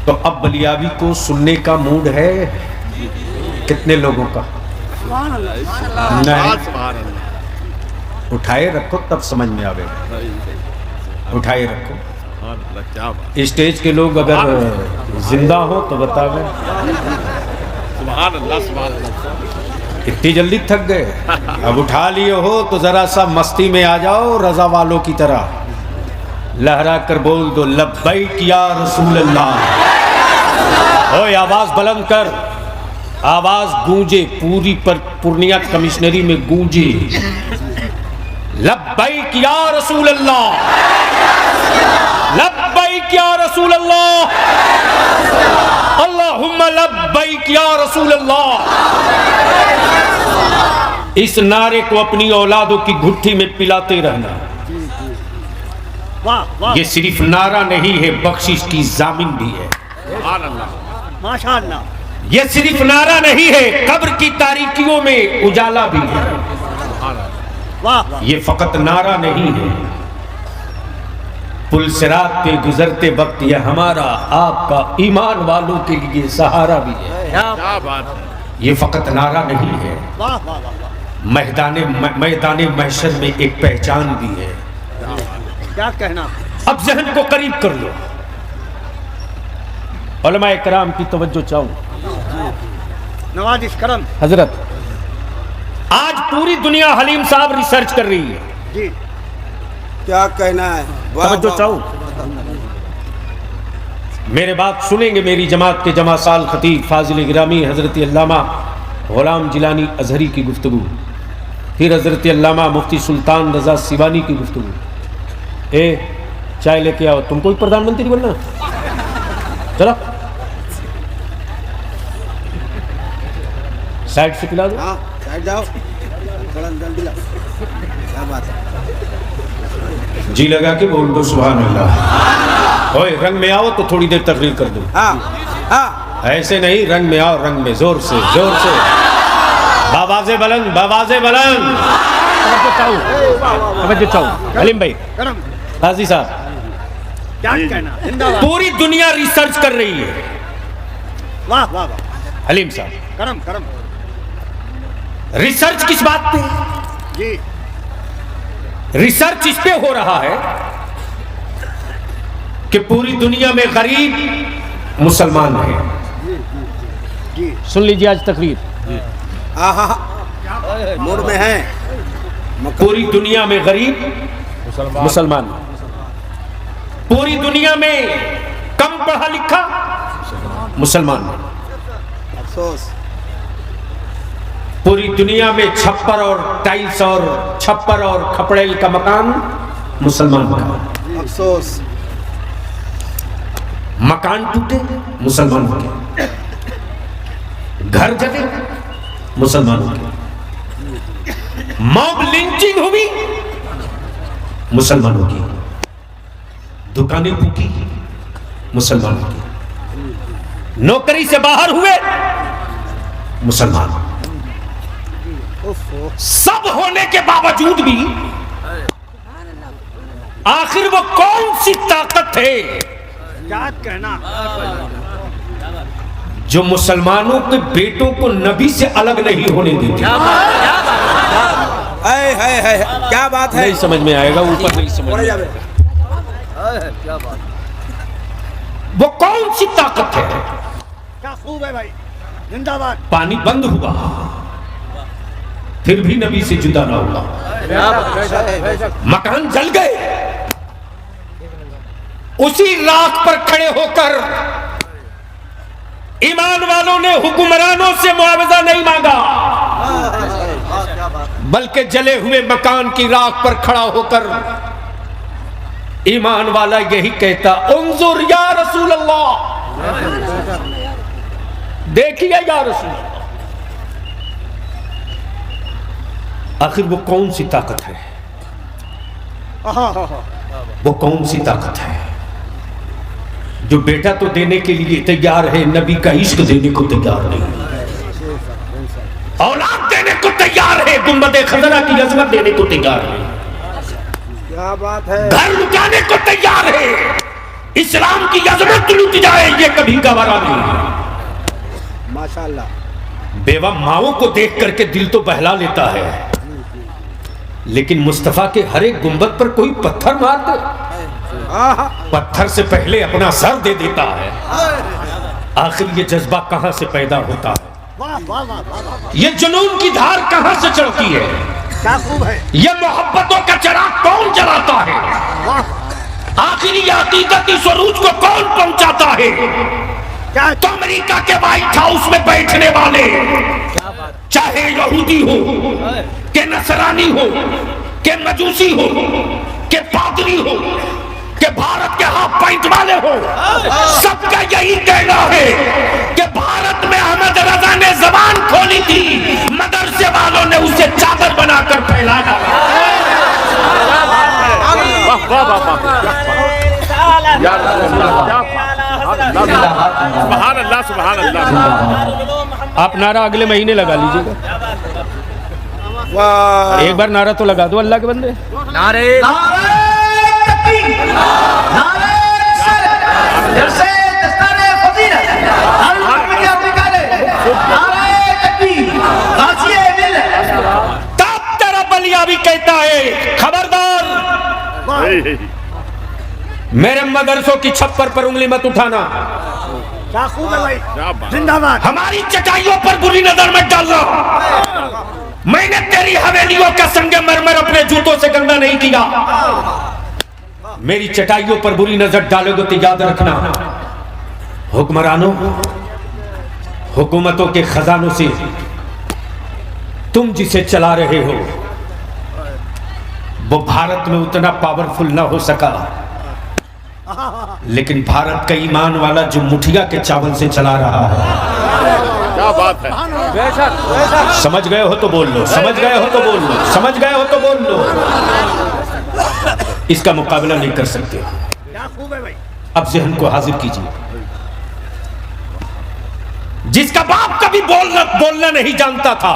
तो अब बलियावी को सुनने का मूड है कितने लोगों का? नहीं, उठाए रखो तब समझ में आवेगा। उठाए रखो। स्टेज के लोग अगर जिंदा हो तो बतावे। इतनी जल्दी थक गए? अब उठा लिए हो तो जरा सा मस्ती में आ जाओ, रजा वालों की तरह लहरा कर बोल दो लब्बैक या रसूल अल्लाह। ओए आवाज बुलंद कर, आवाज गूंजे पूरी पर पूर्णिया कमिश्नरी में गूंजे लब्बैक या रसूल अल्लाह, लब्बैक या रसूल अल्लाह, अल्लाहुम्मा लब्बैक या रसूल अल्लाह। इस नारे को अपनी औलादों की घुट्टी में पिलाते रहना। ये सिर्फ नारा नहीं है, बख्शिश की जामिन भी है। माशाअल्लाह। ये सिर्फ नारा नहीं है, कब्र की तारीकियों में उजाला भी है। ये फकत नारा नहीं है, पुल सिरात पे गुजरते वक्त ये हमारा आपका ईमान वालों के लिए सहारा भी है। क्या बात है। ये फकत नारा नहीं है, मैदाने महशर में एक पहचान भी है। क्या कहना। अब जहन को करीब कर लो, उलमाए कराम की तवज्जो चाहूं। नवाजिश करम हजरत, आज पूरी दुनिया हलीम साहब रिसर्च कर रही है जी। क्या कहना है। तवज्जो चाहूं, मेरे बात सुनेंगे मेरी जमात के जमा साल खतीब फाजिल गिरामी हजरत अल्लामा गुलाम जिलानी अजहरी की गुफ्तगू, फिर हजरत अल्लामा मुफ्ती सुल्तान रजा सिवानी की गुफ्तगू। ए चाय लेके आओ, तुमको भी प्रधानमंत्री बनना। चलो साइड से पिला दो। हाँ, साइड जाओ, जल्दी लाओ। क्या बात है। जी लगा के बोल दो सुभान अल्लाह। ओए रंग में आओ तो थोड़ी देर तकरीर कर दो। हाँ, हाँ। ऐसे नहीं, रंग में आओ, रंग में जोर से जोर से, बाबाजे बुलंद, बाबाजे बुलंद। हलीम भाई, हाजी साहब, क्या कहना। पूरी दुनिया रिसर्च कर रही है। वाह वाह वाह। हलीम साहब, करम करम। रिसर्च किस बात पे जी? रिसर्च इस पे हो रहा है कि पूरी दुनिया में गरीब मुसलमान है। जी सुन लीजिए आज तकरीर। मूड में है। पूरी दुनिया में गरीब मुसलमान, पूरी दुनिया में कम पढ़ा लिखा मुसलमान, अफसोस पूरी दुनिया में छप्पर और टाइल्स और छप्पर और खपड़ेल का मकान मुसलमान का। अफसोस। मकान टूटे मुसलमानों के, घर जले मुसलमानों के, मॉब लिंचिंग हुई मुसलमानों की, दुकानें फूकी मुसलमानों की, नौकरी से बाहर हुए मुसलमान। सब होने के बावजूद भी आखिर वो कौन सी ताकत है, क्या कहना, जो मुसलमानों के बेटों को नबी से अलग नहीं होने देती। क्या बात है। नहीं समझ में आएगा, ऊपर नहीं समझ में आएगा। क्या बात। वो कौन सी ताकत है। क्या खूब है भाई, जिंदाबाद। पानी बंद हुआ फिर भी नबी से जुदा ना हुआ। मकान जल गए, उसी राख पर खड़े होकर ईमान वालों ने हुक्मरानों से मुआवजा नहीं मांगा, बल्कि जले हुए मकान की राख पर खड़ा होकर ईमान वाला यही कहता, उन्जुर या रसूल अल्लाह, देखिए या रसूल अल्लाह। आखिर वो कौन सी ताकत है, वो कौन सी ताकत है जो बेटा तो देने के लिए तैयार है, नबी का इश्क देने को तैयार नहीं, औलाद देने को तैयार है, गुंबदे खजरा की अजमत देने को तैयार है, क्या बात है, घर लुटाने को तैयार है, इस्लाम की अजमत लुट जाए ये कभी गवारा नहीं। माशाल्लाह। बेवा माओं को देख करके दिल तो बहला लेता है, लेकिन मुस्तफा के हर एक गुंबद पर कोई पत्थर मार दे, पत्थर से पहले अपना सर दे देता है। आखिर ये जज्बा कहां से पैदा होता है? वाह वाह वाह वाह, ये जुनून की धार कहां से चढ़ती है? क्या खूब है। ये मोहब्बतों का चिराग कौन जलाता है? वाह, आखिरी अकीदत इस उरूज को कौन पहुंचाता है? क्या तो अमेरिका के व्हाइट हाउस में बैठने वाले, चाहे यहूदी हो के नसरानी हो के मजूसी हो के पादरी हो के भारत के हाफ पॉइंट वाले हो, सबका यही कहना है कि भारत में अहमद रजा ने जबान खोली थी, मदरसे वालों ने उसे चादर बनाकर फैला डाला। सुभान अल्लाह सुभान अल्लाह। आप नारा अगले महीने लगा लीजिएगा। वाह, एक बार नारा तो लगा दो अल्लाह के बंदे। नारे तब तेरा बलिया भी कहता है खबरदार, मेरे मदरसों की छप्पर पर उंगली मत उठाना। क्या खूब है क्या भाई, बात। जिंदाबाद। हमारी चटाइयों पर बुरी नजर मत डालना। मैंने तेरी हवेलियों का संगमरमर अपने जूतों से गंदा नहीं किया। मेरी चटाइयों पर बुरी नजर डालोगे तो याद रखना, हुक्मरानों, हुकूमतों के खजानों से तुम जिसे चला रहे हो वो भारत में उतना पावरफुल ना हो सका, लेकिन भारत का ईमान वाला जो मुठिया के चावल से चला रहा है। क्या बात है। समझ गए हो तो बोल लो, समझ गए हो तो बोल लो, समझ गए हो तो बोल लो। इसका मुकाबला नहीं कर सकते। क्या खूब है भाई। अब जहन को हाजिर कीजिए। जिसका बाप कभी बोलना नहीं जानता था,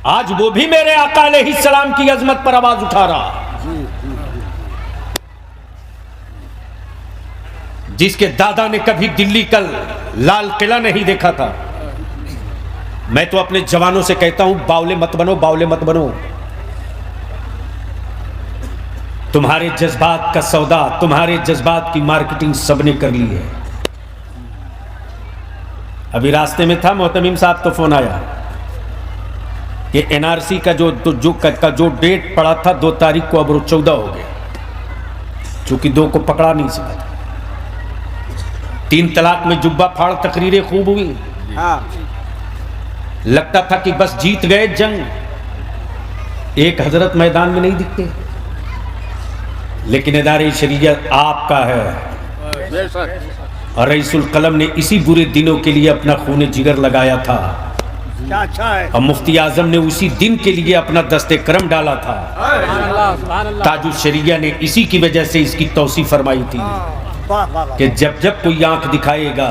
आज वो भी मेरे आका अलैहिस्सलाम की अजमत पर आवाज उठा रहा। जिसके दादा ने कभी दिल्ली का लाल किला नहीं देखा था, मैं तो अपने जवानों से कहता हूं बावले मत बनो, बावले मत बनो। तुम्हारे जज्बात का सौदा, तुम्हारे जज्बात की मार्केटिंग सबने कर ली है। अभी रास्ते में था, मोहतमीम साहब तो फोन आया कि एनआरसी का जो डेट पड़ा था 2 तारीख को, अब वो 14 हो गया, चूंकि 2 को पकड़ा नहीं सका। 3 तलाक में जुब्बा फाड़ तकरीरें खूब हुई, हाँ, लगता था कि बस जीत गए जंग। एक हजरत मैदान में नहीं दिखते, लेकिन इदारे शरीयत आपका है और रईसुल कलम ने इसी बुरे दिनों के लिए अपना खून जिगर लगाया था क्या अच्छा है। और मुफ्ती आजम ने उसी दिन के लिए अपना दस्ते करम डाला था। ताजुल शरिया ने इसी की वजह से इसकी तौसीफ फरमाई थी वाह वाह वाह। कि जब जब कोई आंख दिखाएगा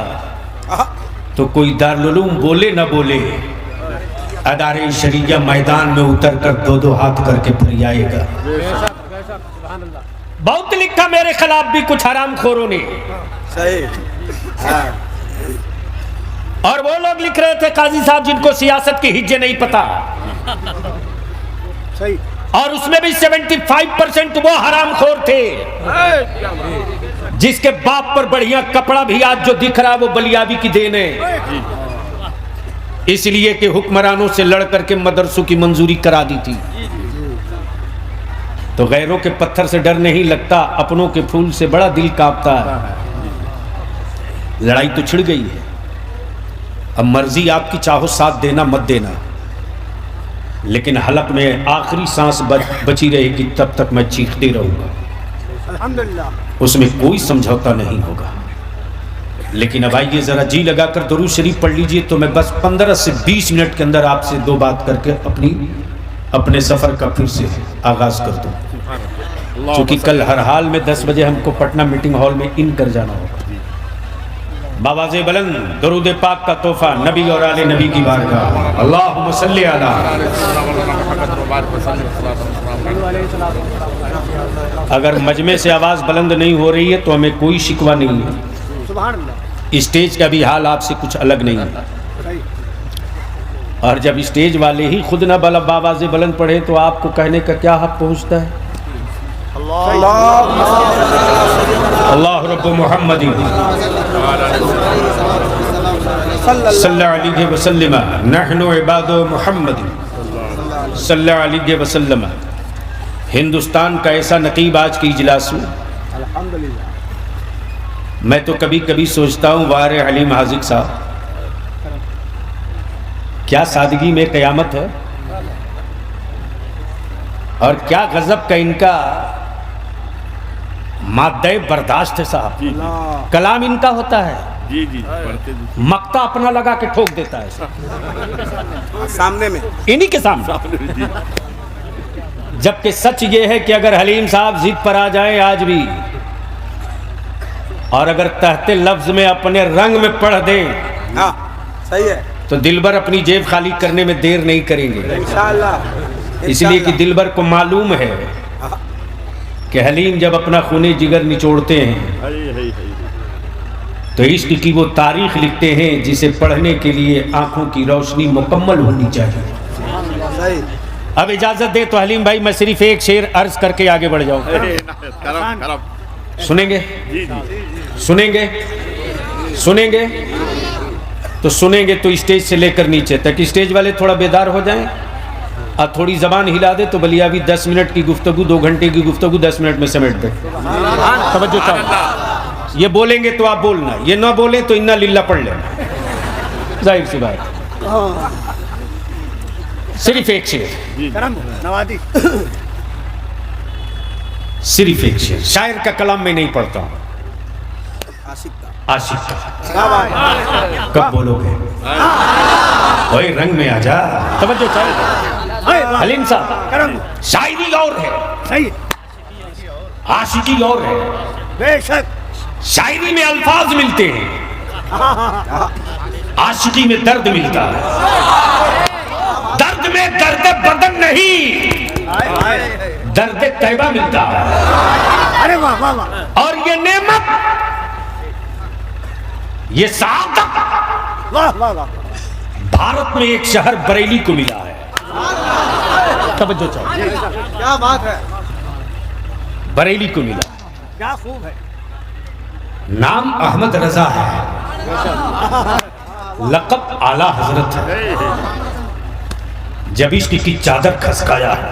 तो कोई दारुल उलूम बोले न बोले, अदारे शरिया मैदान में उतर कर 2-2 हाथ करके फरियाएगा। बहुत लिखा मेरे खिलाफ भी कुछ हरामखोरों ने, सही, हाँ, और वो लोग लिख रहे थे काजी साहब जिनको सियासत की हिज्जे नहीं पता, सही, और उसमें भी 75% वो हरामखोर थे जिसके बाप पर बढ़िया कपड़ा भी आज जो दिख रहा है वो बलियाबी की देन है, इसलिए कि हुक्मरानों से लड़ करके मदरसों की मंजूरी करा दी थी। तो गैरों के पत्थर से डर नहीं लगता, अपनों के फूल से बड़ा दिल कांपता है। लड़ाई तो छिड़ गई है, अब मर्जी आपकी, चाहो साथ देना मत देना, लेकिन हलक में आखिरी सांस बची रहेगी तब तक मैं चीखते रहूंगा, अल्हम्दुलिल्लाह। उसमें कोई समझौता नहीं होगा। लेकिन अब आइए जरा जी लगाकर दुरूद शरीफ पढ़ लीजिए, तो मैं बस 15 से 20 मिनट के अंदर आपसे 2 बात करके अपने सफर का फिर से आगाज कर दूं, क्योंकि कल हर हाल में 10 बजे हमको पटना मीटिंग हॉल में इन कर जाना होगा। बावाज़े बुलंद दरूद पाक का तोहफा नबी और आले नबी की बारगाह। अल्लाहुम्मा सल्ली अला। अगर मजमे से आवाज़ बुलंद नहीं हो रही है तो हमें कोई शिकवा नहीं है। सुभान अल्लाह। स्टेज का भी हाल आपसे कुछ अलग नहीं है। सही। और जब स्टेज वाले ही खुद न आवाज़ें बुलंद पढ़े तो आपको कहने का क्या हक पहुँचता है। अल्लाह रब्बु मुहम्मद सल्लल्लाहु अलैहि वसल्लम नहनु इबादु मुहम्मद सल्लल्लाहु अलैहि वसल्लम। हिंदुस्तान का ऐसा नकीब आज की इजलास में, अल्हम्दुलिल्लाह। मैं तो कभी कभी सोचता हूँ वारे हलीम हाजिक साहब, क्या सादगी में क़यामत है और क्या गजब का इनका माद्दे बर्दाश्त है साहब। कलाम इनका होता है, जी जी पढ़ते जी। मक्ता अपना लगा के ठोक देता है सामने में। इन्हीं के सामने। जबकि सच ये है कि अगर हलीम साहब जिद पर आ जाएं आज भी, और अगर तहते लफ्ज में अपने रंग में पढ़ दें, हाँ सही है। तो दिलबर अपनी जेब खाली करने में देर नहीं करेंगे। इंशाअल्लाह। इसलिए कि दिलबर को मालूम है कि हलीम जब अपना खूने जिगर निचोड़ते हैं तो इश्क की वो तारीख लिखते हैं जिसे पढ़ने के लिए आंखों की रोशनी मुकम्मल होनी चाहिए। सही। अब इजाजत दे तो हलीम भाई मैं सिर्फ एक शेर अर्ज करके आगे बढ़ जाऊं। सुनेंगे सुनेंगे सुनेंगे तो सुनेंगे तो स्टेज से लेकर नीचे तक स्टेज वाले थोड़ा बेदार हो जाएं और थोड़ी जबान हिला दे तो बलिया भी 10 मिनट की गुफ्तगू 2 घंटे की गुफ्तगू 10 मिनट में समेट दे। तवज्जो चाहिए। ये बोलेंगे तो आप बोलना, ये ना बोले तो इन्ना लिल्ला पढ़ लेना, जाहिर सी बात। सिर्फ एक शेर, करम नवादी। सिर्फ एक शेर। शायर का कलाम में नहीं पढ़ता हूँ, आशिक का। कब बोलोगे वही रंग में आ जा। तवज्जो चाहिए। हलीम साहब, करम। शायरी और है, सही। आशिकी और है। बेशक। शायरी में अल्फाज मिलते हैं, आशिकी में दर्द मिलता है। दर्द में दर्द बदन नहीं, दर्द तैबा मिलता है। अरे वाह वाह वाह। और ये नेमत, ये सादत वाह वाह वाह। भारत में एक शहर बरेली को मिला है। तवज्जो चाहिए। क्या बात है। बरेली को मिला। क्या खूब है। नाम अहमद रजा है, लक़ब आला हजरत है। जब इश्क की चादर खसकाया है